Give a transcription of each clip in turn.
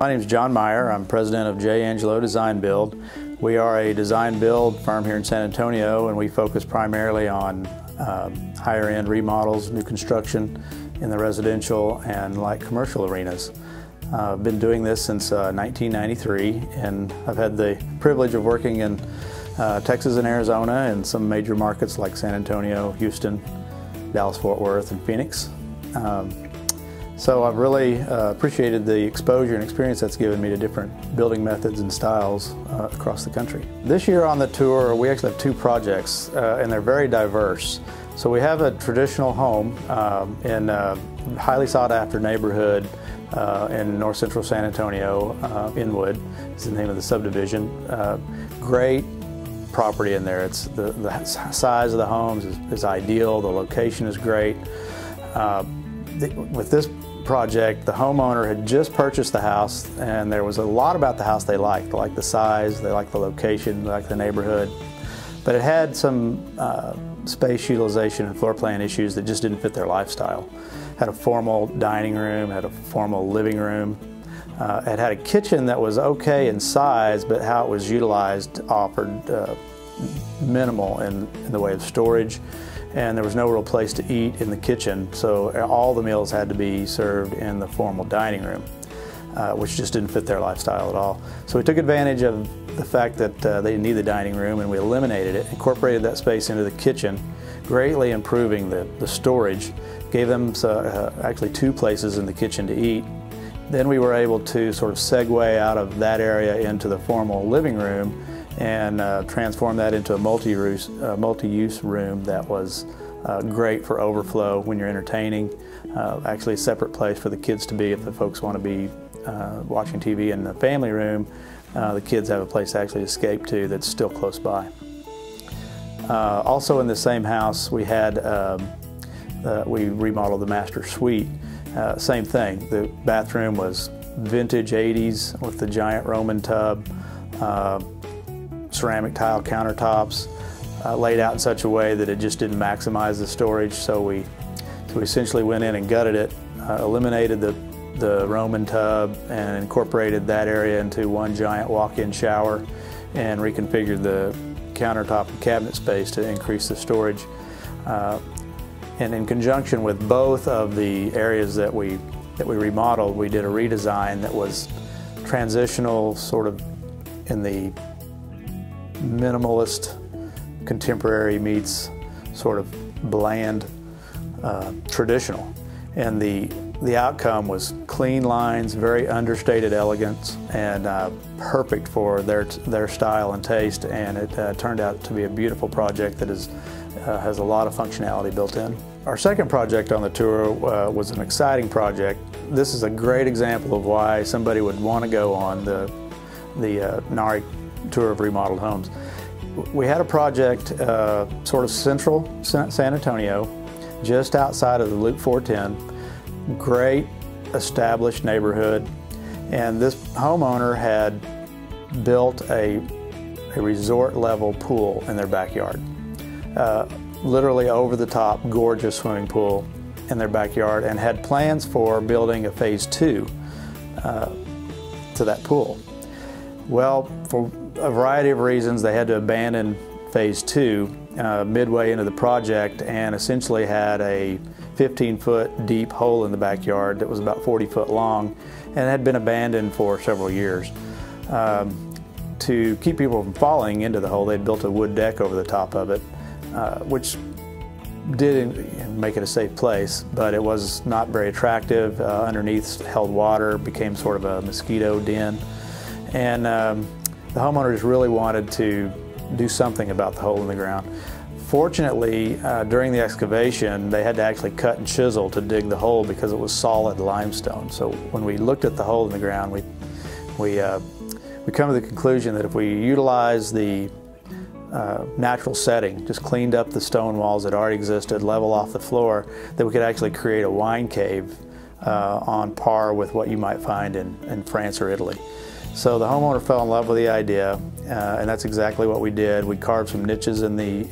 My name is John Meyer. I'm president of Angelo Design Build. We are a design build firm here in San Antonio, and we focus primarily on higher end remodels, new construction in the residential and light commercial arenas. I've been doing this since 1993, and I've had the privilege of working in Texas and Arizona and some major markets like San Antonio, Houston, Dallas-Fort Worth, and Phoenix. So I've really appreciated the exposure and experience that's given me to different building methods and styles across the country. This year on the tour, we actually have two projects, and they're very diverse. So we have a traditional home in a highly sought-after neighborhood in north central San Antonio. Inwood is the name of the subdivision. Great property in there. It's the size of the homes is ideal. The location is great. With this project, the homeowner had just purchased the house, and there was a lot about the house they liked. They liked the size, they liked the location, they liked the neighborhood, but it had some space utilization and floor plan issues that just didn't fit their lifestyle. Had a formal dining room, had a formal living room. It had a kitchen that was okay in size, but how it was utilized offered minimal in the way of storage. And there was no real place to eat in the kitchen, so all the meals had to be served in the formal dining room, which just didn't fit their lifestyle at all. So we took advantage of the fact that they didn't need the dining room, and we eliminated it, incorporated that space into the kitchen, greatly improving the storage, gave them actually two places in the kitchen to eat. Then we were able to sort of segue out of that area into the formal living room and transform that into a multi-use room that was great for overflow when you're entertaining. Actually a separate place for the kids to be if the folks want to be watching TV in the family room. The kids have a place to actually escape to that's still close by. Also in the same house we had, we remodeled the master suite. Same thing, the bathroom was vintage 80s with the giant Roman tub. Ceramic tile countertops laid out in such a way that it just didn't maximize the storage, so we essentially went in and gutted it, eliminated the Roman tub and incorporated that area into one giant walk-in shower and reconfigured the countertop and cabinet space to increase the storage. And in conjunction with both of the areas that we remodeled, we did a redesign that was transitional, sort of in the minimalist contemporary meets sort of bland traditional, and the outcome was clean lines, very understated elegance, and perfect for their style and taste, and it turned out to be a beautiful project that has a lot of functionality built in. Our second project on the tour was an exciting project. This is a great example of why somebody would want to go on the NARI Tour of Remodeled Homes. We had a project sort of central San Antonio, just outside of the Loop 410, great established neighborhood, and this homeowner had built a resort level pool in their backyard. Literally over the top, gorgeous swimming pool in their backyard, and had plans for building a phase 2 to that pool. Well, for a variety of reasons, they had to abandon phase 2 midway into the project, and essentially had a 15-foot deep hole in the backyard that was about 40 foot long and had been abandoned for several years. To keep people from falling into the hole, they'd built a wood deck over the top of it, which did make it a safe place, but it was not very attractive. Underneath held water, became sort of a mosquito den. And the homeowners really wanted to do something about the hole in the ground. Fortunately, during the excavation, they had to actually cut and chisel to dig the hole because it was solid limestone. So when we looked at the hole in the ground, we come to the conclusion that if we utilize the natural setting, just cleaned up the stone walls that already existed, level off the floor, that we could actually create a wine cave on par with what you might find in France or Italy. So the homeowner fell in love with the idea, and that's exactly what we did. We carved some niches in the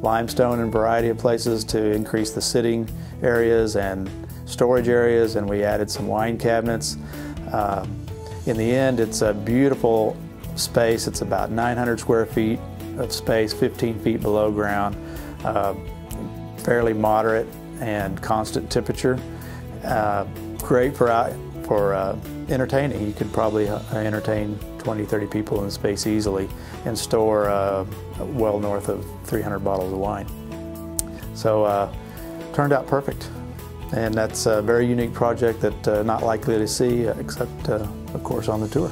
limestone in a variety of places to increase the sitting areas and storage areas, and we added some wine cabinets. In the end, it's a beautiful space. It's about 900 square feet of space, 15 feet below ground, fairly moderate and constant temperature. Great for entertaining. You could probably entertain 20, 30 people in the space easily and store well north of 300 bottles of wine. So turned out perfect. And that's a very unique project that not likely to see except, of course, on the tour.